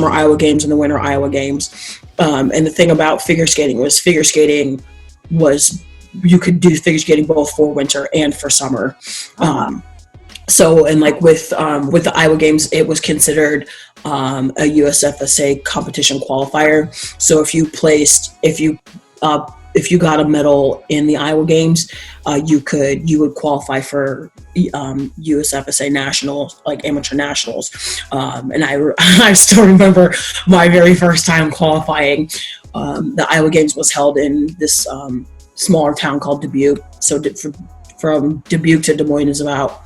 Iowa Games and the winter Iowa Games. And the thing about figure skating was you could do figure skating both for winter and for summer. So, and like with the Iowa Games, it was considered a USFSA competition qualifier. So if you if you got a medal in the Iowa Games, you would qualify for USFSA nationals, like amateur nationals. And I still remember my very first time qualifying. The Iowa Games was held in this smaller town called Dubuque. So from Dubuque to Des Moines is about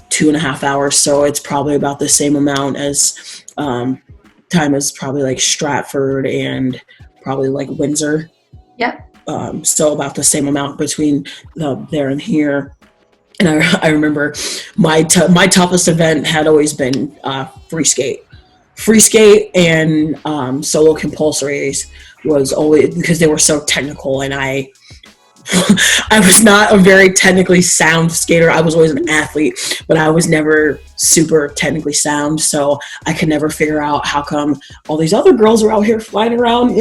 2.5 hours. So it's probably about the same amount as time as probably like Stratford and probably like Windsor. Yep. So about the same amount between there and here. And I remember my toughest event had always been free skate and solo compulsories was always, because they were so technical, and I was not a very technically sound skater. I was always an athlete, but I was never super technically sound. So I could never figure out how come all these other girls are out here flying around,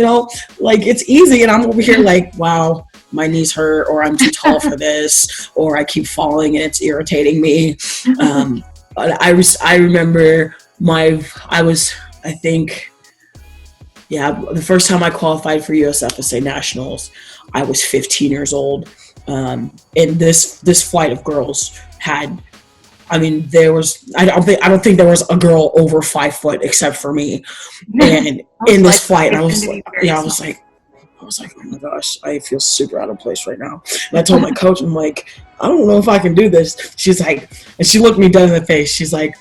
like it's easy. And I'm over here like, wow, my knees hurt, or I'm too tall for this, or I keep falling and it's irritating me. But I remember the first time I qualified for USFSA Nationals, I was 15 years old. And this flight of girls had, I don't think there was a girl over 5 foot except for me. And in this flight, I was like, oh my gosh, I feel super out of place right now. And I told my coach, I'm like, I don't know if I can do this. She's like, and she looked me dead in the face. She's like,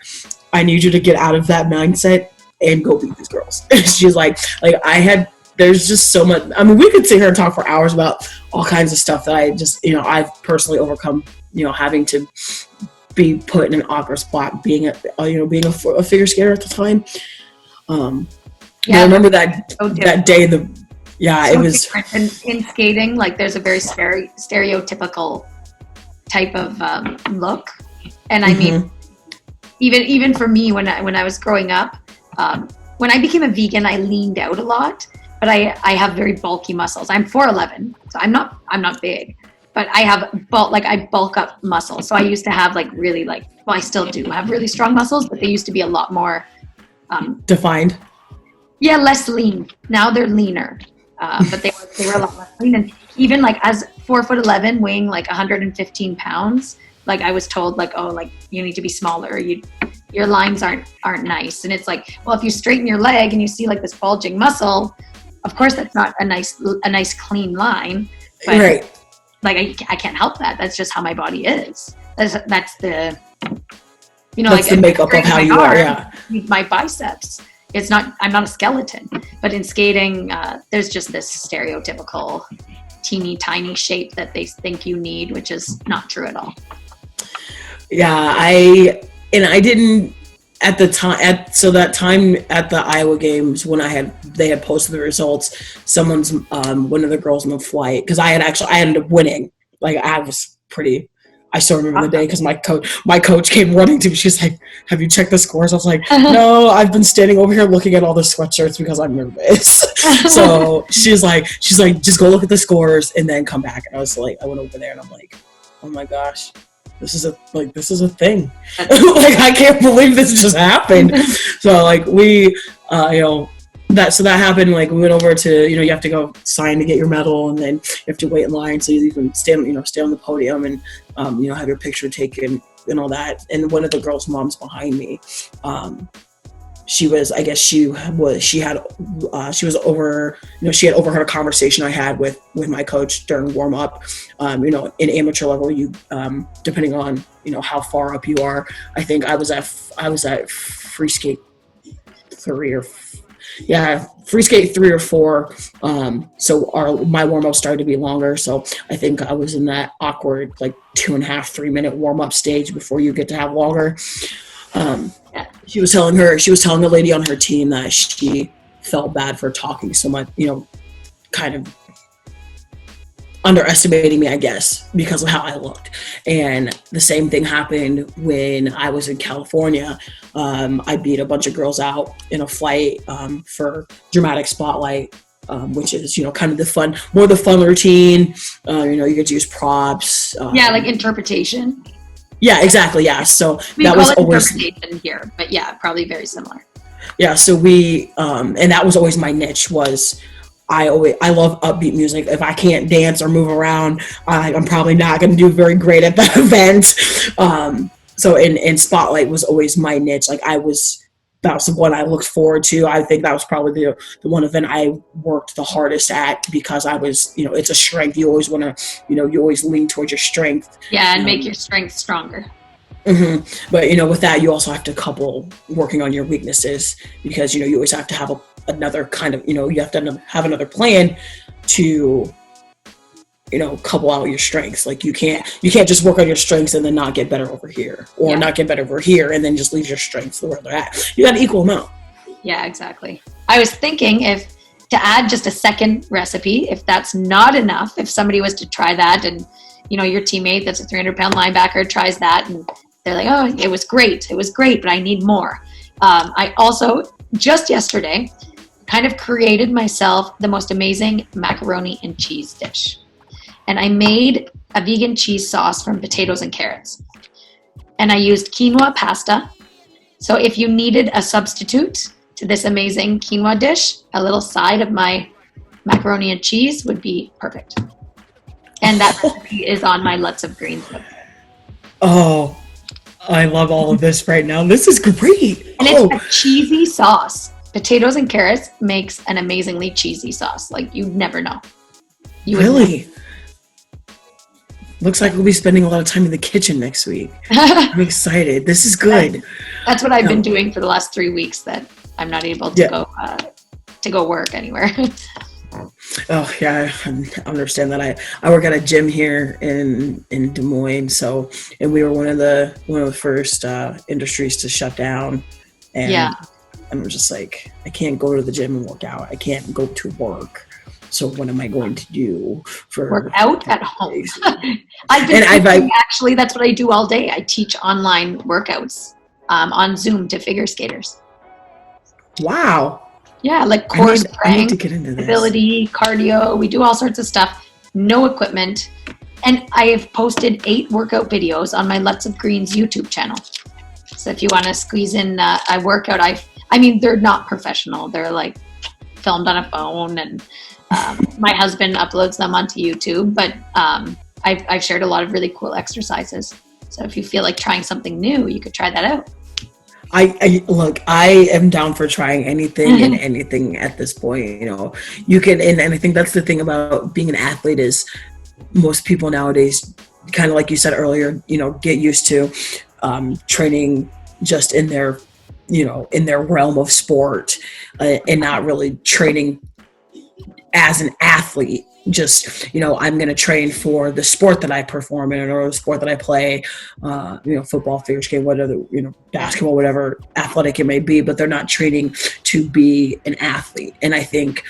I need you to get out of that mindset and go beat these girls. She's like there's just so much. I mean, we could sit here and talk for hours about all kinds of stuff that I just, I've personally overcome, having to be put in an awkward spot, being a figure skater at the time. I remember that day, it was different in skating. Like there's a very stereotypical type of look. And I mean, even for me, when I was growing up, when I became a vegan, I leaned out a lot, but I have very bulky muscles. I'm 4'11", so I'm not big, but I have I bulk up muscles. So I used to have I still do have really strong muscles, but they used to be a lot more defined. Yeah, less lean. Now they're leaner, but they were a lot less lean. And even as 4'11", weighing 115 pounds, I was told you need to be smaller. Your lines aren't nice. And it's well, if you straighten your leg and you see this bulging muscle, of course that's not a nice clean line. But right. I can't help that. That's just how my body is. That's the that's the makeup of how you are. Yeah. My biceps. I'm not a skeleton. But in skating, there's just this stereotypical teeny tiny shape that they think you need, which is not true at all. Yeah, I didn't at the time. That time at the Iowa Games when they had posted the results, someone's one of the girls in the flight, because I ended up winning. I still remember the day because my coach came running to me. She's like, "Have you checked the scores?" I was like, "No, I've been standing over here looking at all the sweatshirts because I'm nervous." So she's like, "Just go look at the scores and then come back." And I went over there and I'm like, "Oh my gosh. This is a thing." I can't believe this just happened. So that happened. We went over to, you have to go sign to get your medal, and then you have to wait in line so you can stand on the podium and, have your picture taken and all that. And one of the girls' moms behind me, she had overheard a conversation I had with my coach during warm up. In amateur level, you depending on how far up you are. I think I was at free skate 3 or 4. So my warm up started to be longer. So I think I was in that awkward 2.5-3 minute warm up stage before you get to have longer. She was telling the lady on her team that she felt bad for talking so much, kind of underestimating me, I guess, because of how I looked. And the same thing happened when I was in California. I beat a bunch of girls out in a flight for Dramatic Spotlight, which is, kind of the fun routine. You get to use props. Interpretation. Yeah, exactly. Yeah. So we that call was it always interpretation here, but yeah, probably very similar. Yeah. So we, and that was always my niche was, I love upbeat music. If I can't dance or move around, I'm probably not going to do very great at that event. So and Spotlight was always my niche. Like that was the one I looked forward to. I think that was probably the one event I worked the hardest at, because I was, it's a strength. You always want to, you always lean towards your strength. Yeah, and make your strength stronger. Mm-hmm. But, with that, you also have to couple working on your weaknesses, because, you always have to have another kind of, you have to have another plan to, couple out your strengths. Like you can't just work on your strengths and then not get better over here, or not get better over here and then just leave your strengths where they're at. You got an equal amount. Yeah, exactly. I was thinking to add just a second recipe, if that's not enough, if somebody was to try that and, your teammate that's a 300-pound linebacker tries that and they're like, oh, it was great, but I need more. I also, just yesterday, kind of created myself the most amazing macaroni and cheese dish. And I made a vegan cheese sauce from potatoes and carrots. And I used quinoa pasta. So if you needed a substitute to this amazing quinoa dish, a little side of my macaroni and cheese would be perfect. And that recipe is on my Lots of Greens website. Oh, I love all of this right now. This is great. And it's a cheesy sauce. Potatoes and carrots makes an amazingly cheesy sauce. Like, you'd never know. Really? Looks like we'll be spending a lot of time in the kitchen next week. I'm excited. This is good. That's what I've been doing for the last 3 weeks that I'm not able to go work anywhere. Oh yeah, I understand that. I work at a gym here in Des Moines, and we were one of the first industries to shut down. And I'm just like, I can't go to the gym and work out. I can't go to work. So what am I going to do for work out at home? Actually, that's what I do all day. I teach online workouts on Zoom to figure skaters. Wow. Yeah, like core strength, I need to get into this. Ability, cardio. We do all sorts of stuff. No equipment. And I have posted 8 workout videos on my Lots of Greens YouTube channel. So if you want to squeeze in a workout, I mean, they're not professional. They're like filmed on a phone, and my husband uploads them onto YouTube. But I've shared a lot of really cool exercises. So if you feel like trying something new, you could try that out. I am down for trying anything and anything at this point. You can, and I think that's the thing about being an athlete is most people nowadays, kind of like you said earlier, get used to training just in their realm of sport and not really training as an athlete. Just, I'm going to train for the sport that I perform in or the sport that I play, football, figure skating, whatever, basketball, whatever athletic it may be, but they're not training to be an athlete. And I think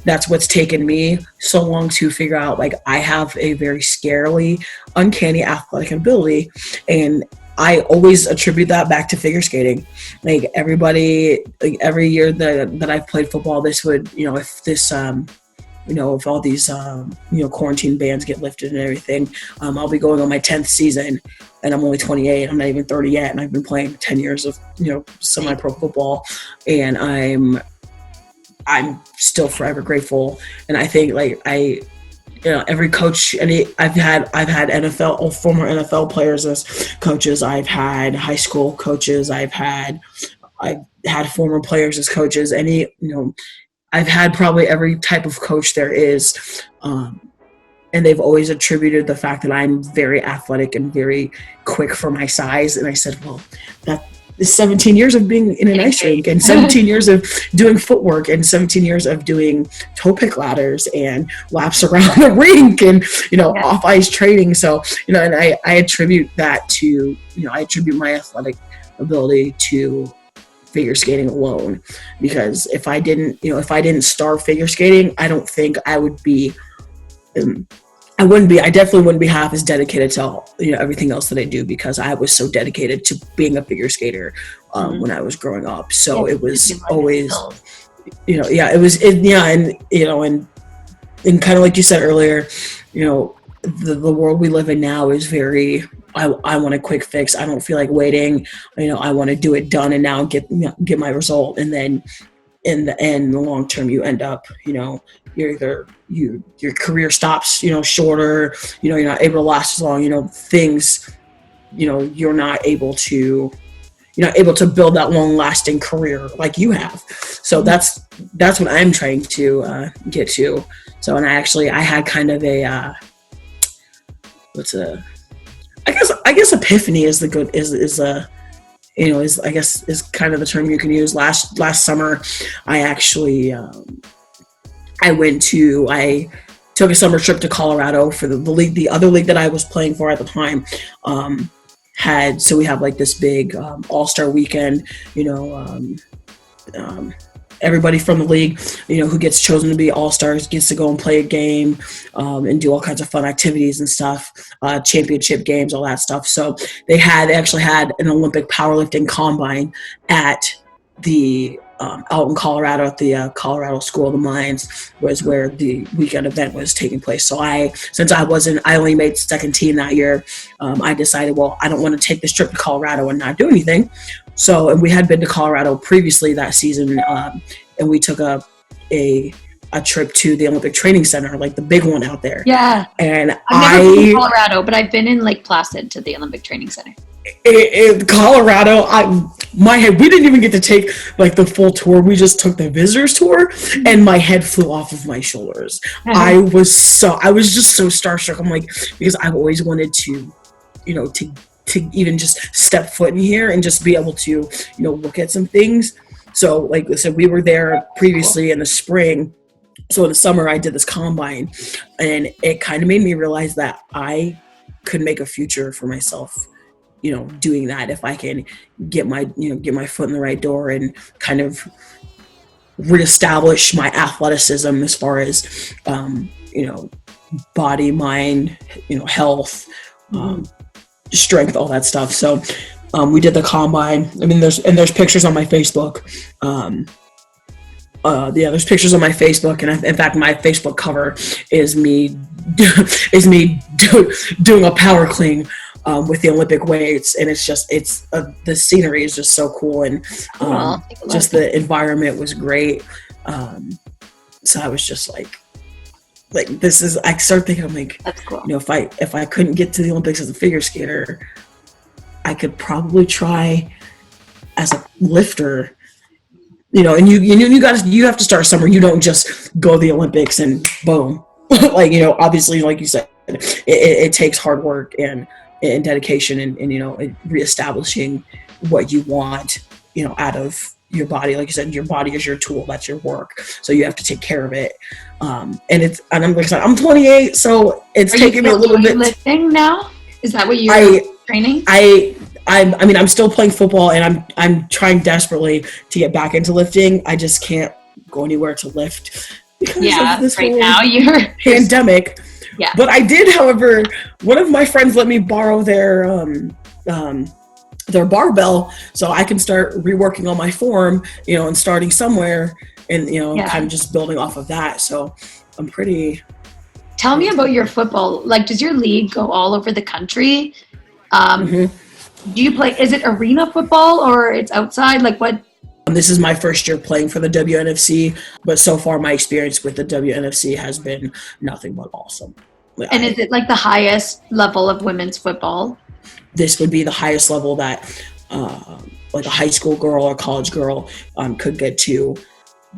that's what's taken me so long to figure out, like, I have a very scarily uncanny athletic ability, and I always attribute that back to figure skating. Like everybody, like every year that I've played football, this would, if this, if all these, quarantine bans get lifted and everything, I'll be going on my 10th season, and I'm only 28. I'm not even 30 yet, and I've been playing 10 years of, semi-pro football, and I'm still forever grateful. And I think, like, every coach, I've had former NFL players as coaches. I've had high school coaches. I've had former players as coaches. I've had probably every type of coach there is, and they've always attributed the fact that I'm very athletic and very quick for my size. And I said, well, that is 17 years of being in an ice rink, and 17 years of doing footwork, and 17 years of doing toe pick ladders and laps around the rink and, off ice training. So, and I attribute that to, I attribute my athletic ability to figure skating alone, because if I didn't start figure skating, I don't think I would be, I definitely wouldn't be half as dedicated to everything else that I do, because I was so dedicated to being a figure skater when I was growing up. So it was always, and kind of like you said earlier, the world we live in now is very, I want a quick fix. I don't feel like waiting. I want to do it done and now get my result. And then in the end, in the long term, you end up, your career stops, shorter, you're not able to last as long, things, you're not able to build that long lasting career like you have. So that's what I'm trying to get to. So, and I had kind of a, I guess epiphany is the good, is kind of the term you can use. Last summer, I actually, I took a summer trip to Colorado for the league. The other league that I was playing for at the time, so we have like this big all-star weekend, everybody from the league, who gets chosen to be all-stars gets to go and play a game, and do all kinds of fun activities and stuff, championship games, all that stuff. So they actually had an Olympic powerlifting combine at the out in Colorado at the Colorado School of the Mines, was where the weekend event was taking place. So I only made second team that year. I decided, well, I don't want to take this trip to Colorado and not do anything. So, and we had been to Colorado previously that season, and we took a trip to the Olympic Training Center, like the big one out there. Yeah. And I've never been to Colorado, but I've been in Lake Placid to the Olympic Training Center. In Colorado, we didn't even get to take like the full tour. We just took the visitors tour, and my head flew off of my shoulders. I was just so starstruck. I'm like, because I've always wanted to, to even just step foot in here and just be able to, look at some things. So like I said, we were there previously in the spring. So in the summer I did this combine, and it kind of made me realize that I could make a future for myself, doing that, if I can get my foot in the right door and kind of reestablish my athleticism as far as, body, mind, health, strength, all that stuff. So we did the combine. I mean, there's pictures on my Facebook. There's pictures on my Facebook, and in fact, my Facebook cover is me doing a power clean with the Olympic weights, and the scenery is just so cool, and just the environment was great. So I was just like this is. I started thinking, I'm like, that's cool. If I couldn't get to the Olympics as a figure skater, I could probably try as a lifter. And you have to start somewhere. You don't just go to the Olympics and boom. Obviously, like you said, it takes hard work and dedication and reestablishing what you want, out of your body. Like you said, your body is your tool. That's your work. So you have to take care of it. And I'm 28, so it's taking me a little bit. Lifting now? Is that what you're training? I'm still playing football, and I'm trying desperately to get back into lifting. I just can't go anywhere to lift because of this right whole now you're pandemic. Yeah. But I did, however, one of my friends let me borrow their barbell, so I can start reworking on my form, and starting somewhere, and kind of just building off of that. So I'm pretty. Tell me about your football. Like, does your league go all over the country? Do you play? Is it arena football or it's outside? Like what? This is my first year playing for the WNFC, but so far my experience with the WNFC has been nothing but awesome. And is it like the highest level of women's football? This would be the highest level that like a high school girl or college girl could get to.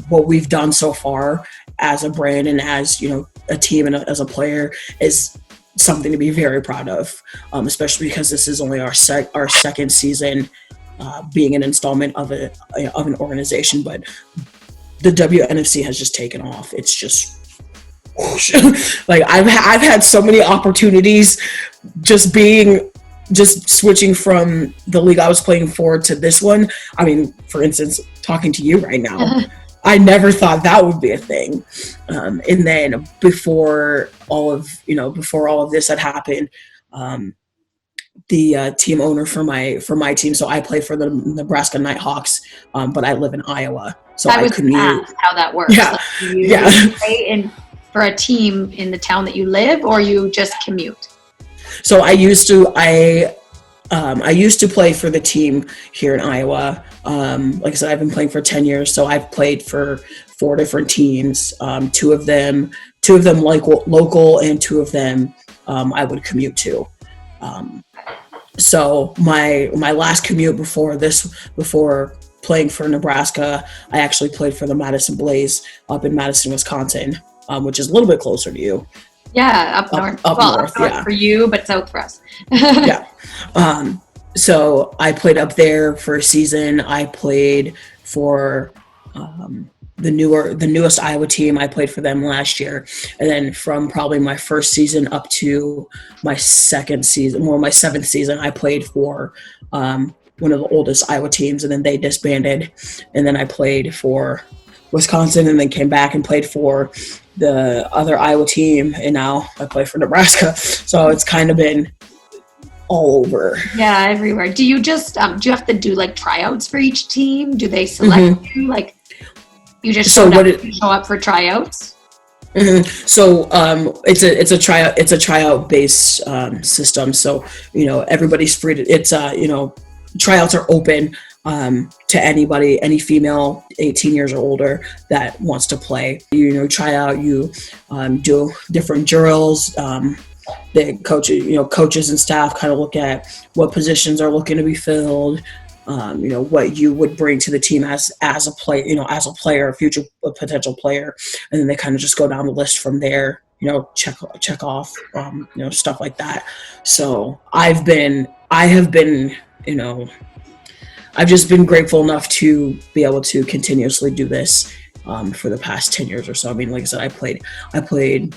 What we've done so far as a brand and as a team and as a player is something to be very proud of, especially because this is only our second season being an installment of an organization. But the WNFC has just taken off. It's just whoosh. Like I've had so many opportunities just switching from the league I was playing for to this one. I mean, for instance, talking to you right now. I never thought that would be a thing. And then before all of this had happened, the team owner for my team, so I play for the Nebraska Nite Hawks, but I live in Iowa, so I couldn't ask how that works. Yeah, like, you play for a team in the town that you live, or you just commute? So I I used to play for the team here in Iowa. Like I said, I've been playing for 10 years, so I've played for 4 different teams. Two of them like local, and 2 of them I would commute to. So my last commute before playing for Nebraska, I actually played for the Madison Blaze up in Madison, Wisconsin, which is a little bit closer to you. Yeah, up north. Up north yeah. For you, but south for us. Yeah. So I played up there for a season. I played for the newest Iowa team. I played for them last year, and then from probably my first season up to my seventh season, I played for one of the oldest Iowa teams, and then they disbanded, and then I played for Wisconsin, and then came back and played for the other Iowa team, and now I play for Nebraska. So it's kind of been all over. Yeah, everywhere. Do you just do you have to do like tryouts for each team? Do they select you? Like you just show up for tryouts? Mm-hmm. So it's a tryout based system. So everybody's free to. Tryouts are open to anybody, any female 18 years or older that wants to play. Try out. You do different drills. The coaches and staff kind of look at what positions are looking to be filled. What you would bring to the team as a player, a future potential player, and then they kind of just go down the list from there. Check off, stuff like that. So I've just been grateful enough to be able to continuously do this for the past 10 years or so. I mean, like I said, I played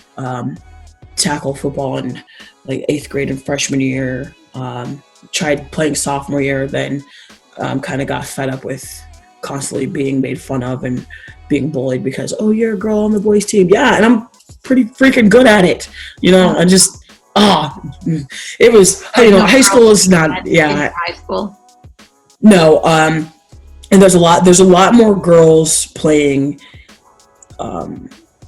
tackle football in like 8th grade and freshman year. Tried playing sophomore year, then kind of got fed up with constantly being made fun of and being bullied because, oh, you're a girl on the boys team. Yeah, and I'm pretty freaking good at it. I just it was high school is not high school. No, and there's a lot more girls playing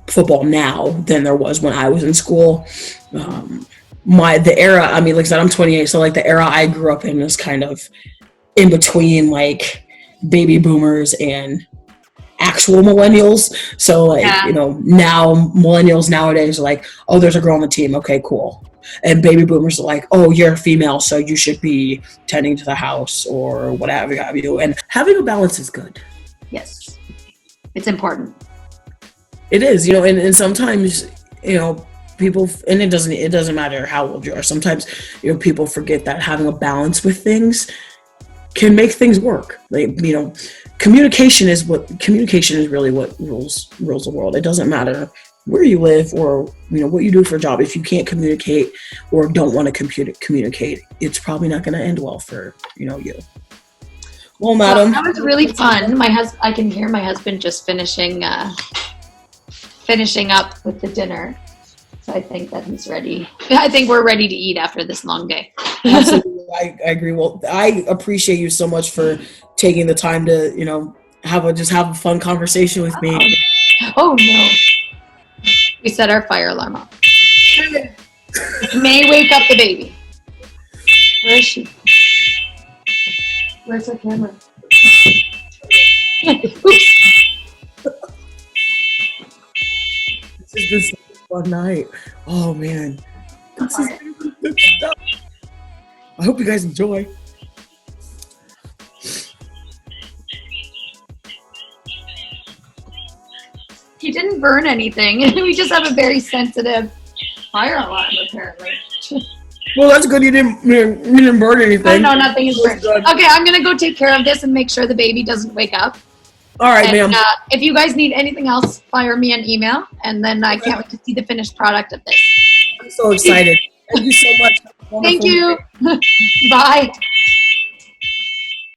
football now than there was when I was in school. The era, I mean, like I said, I'm 28, so like the era I grew up in was kind of in between like baby boomers and actual millennials. So like, now millennials nowadays are like, oh, there's a girl on the team. Okay, cool. And baby boomers are like, oh, you're a female, so you should be tending to the house or whatever have you. And having a balance is good. Yes. It's important. It is, and sometimes, people, and it doesn't matter how old you are. Sometimes, people forget that having a balance with things can make things work. Like, communication is really what rules the world. It doesn't matter where you live or, what you do for a job. If you can't communicate or don't want to communicate, it's probably not going to end well for, you. Well, madam. That was really fun. I can hear my husband just finishing up with the dinner. So I think that he's ready. I think we're ready to eat after this long day. Absolutely. I agree. Well, I appreciate you so much for taking the time to, have a fun conversation with me. Oh no. We set our fire alarm off. It may wake up the baby. Where is she? Where's our camera? Oops. This has been such a fun night. Oh man. This is good stuff. I hope you guys enjoy. He didn't burn anything. We just have a very sensitive fire alarm, apparently. Well, that's good. You didn't burn anything. No, nothing is burned. Okay, I'm gonna go take care of this and make sure the baby doesn't wake up. All right, ma'am. If you guys need anything else, fire me an email, and then I can't wait to see the finished product of this. I'm so excited. Thank you so much. Thank you. Bye.